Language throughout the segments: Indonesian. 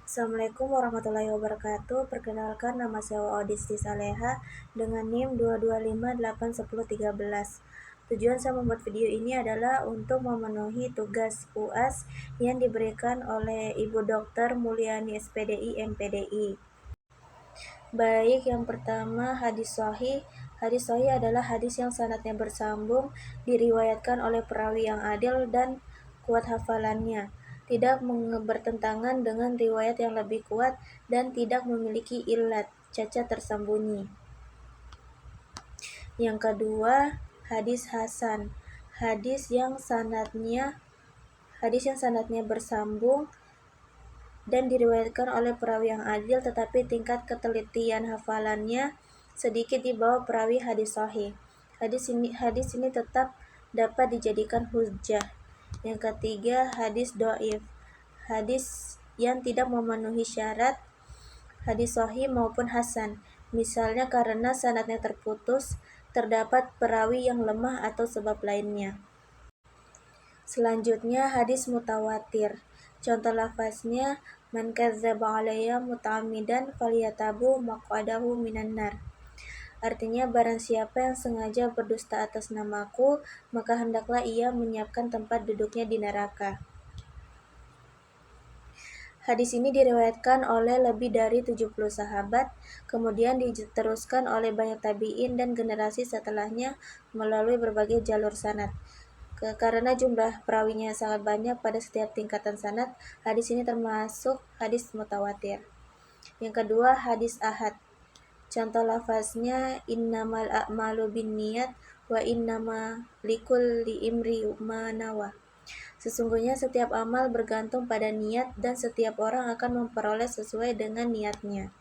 Assalamualaikum warahmatullahi wabarakatuh. Perkenalkan, nama saya Audisti Saleha dengan NIM 225810113. Tujuan saya membuat video ini adalah untuk memenuhi tugas UAS yang diberikan oleh Ibu Dr. Mulyani SPDI MPDI. Baik, yang pertama hadis sahih. Hadis sahih adalah hadis yang sanadnya bersambung, diriwayatkan oleh perawi yang adil dan kuat hafalannya, tidak bertentangan dengan riwayat yang lebih kuat, dan tidak memiliki illat, cacat tersembunyi. Yang kedua, hadis hasan. Hadis yang sanadnya bersambung dan diriwayatkan oleh perawi yang adil, tetapi tingkat ketelitian hafalannya sedikit di bawah perawi hadis sahih. Hadis ini tetap dapat dijadikan hujjah. Yang ketiga, hadis dhaif. Hadis yang tidak memenuhi syarat hadis sahih maupun hasan, misalnya karena sanadnya terputus, terdapat perawi yang lemah atau sebab lainnya. Selanjutnya, hadis mutawatir. Contoh lafaznya, man kadzdzaba alayya muta'ammidan falyatabu maq'adahu minan nar. Artinya, barang siapa yang sengaja berdusta atas namaku, maka hendaklah ia menyiapkan tempat duduknya di neraka. Hadis ini diriwayatkan oleh lebih dari 70 sahabat, kemudian diteruskan oleh banyak tabi'in dan generasi setelahnya melalui berbagai jalur sanad. Karena jumlah perawinya sangat banyak pada setiap tingkatan sanad, hadis ini termasuk hadis mutawatir. Yang kedua, hadis ahad. Contoh lafaznya, innamal a'malu binniyat wa innama likulli imri ma nawa. Sesungguhnya setiap amal bergantung pada niat dan setiap orang akan memperoleh sesuai dengan niatnya.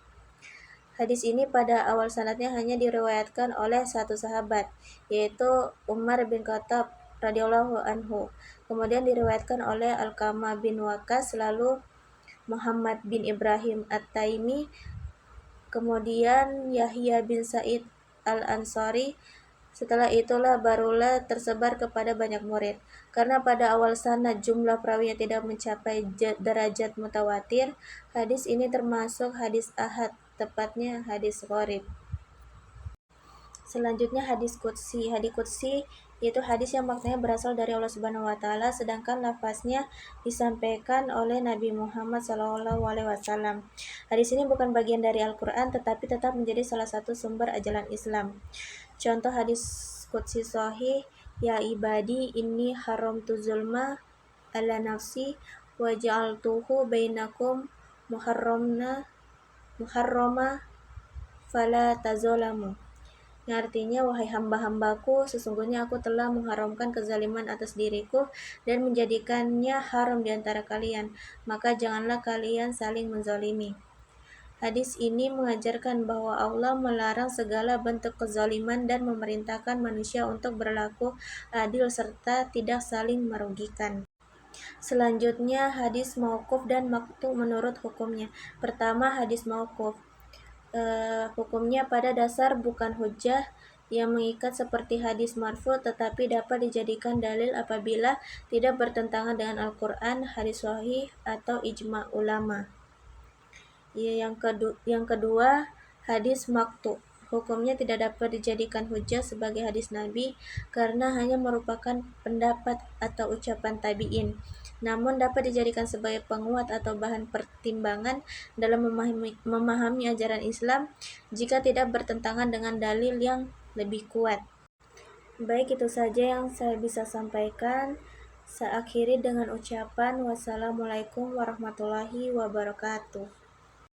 Hadis ini pada awal sanadnya hanya diriwayatkan oleh satu sahabat, yaitu Umar bin Khattab radhiyallahu anhu. Kemudian diriwayatkan oleh Alqamah bin Waqqas, lalu Muhammad bin Ibrahim At-Taimi, kemudian Yahya bin Sa'id Al-Ansari. Setelah itulah barulah tersebar kepada banyak murid. Karena pada awal sanad jumlah perawinya tidak mencapai derajat mutawatir, hadis ini termasuk hadis ahad, tepatnya hadis gharib. Selanjutnya hadis qudsi. Hadis qudsi yaitu hadis yang maknanya berasal dari Allah Subhanahu wa taala, sedangkan lafaznya disampaikan oleh Nabi Muhammad SAW. Hadis ini bukan bagian dari Al-Qur'an, tetapi tetap menjadi salah satu sumber ajaran Islam. Contoh hadis qudsi sahih, ya ibadi inni haramtu zulma ala nafsi wa ja'altuhu bainakum muharrama fala tazalamu. Yang artinya, wahai hamba-hambaku, sesungguhnya aku telah mengharamkan kezaliman atas diriku dan menjadikannya haram di antara kalian, maka janganlah kalian saling menzalimi. Hadis ini mengajarkan bahwa Allah melarang segala bentuk kezaliman dan memerintahkan manusia untuk berlaku adil serta tidak saling merugikan. Selanjutnya, hadis mauquf dan maqtu menurut hukumnya. Pertama, hadis mauquf. Hukumnya pada dasar bukan hujjah yang mengikat seperti hadis marfu, tetapi dapat dijadikan dalil apabila tidak bertentangan dengan Al-Quran, hadis sahih, atau ijma' ulama. Yang kedua, hadis maqtu. Hukumnya tidak dapat dijadikan hujjah sebagai hadis Nabi karena hanya merupakan pendapat atau ucapan tabi'in, namun dapat dijadikan sebagai penguat atau bahan pertimbangan dalam memahami ajaran Islam jika tidak bertentangan dengan dalil yang lebih kuat. Baik, itu saja yang saya bisa sampaikan. Saya akhiri dengan ucapan wassalamualaikum warahmatullahi wabarakatuh.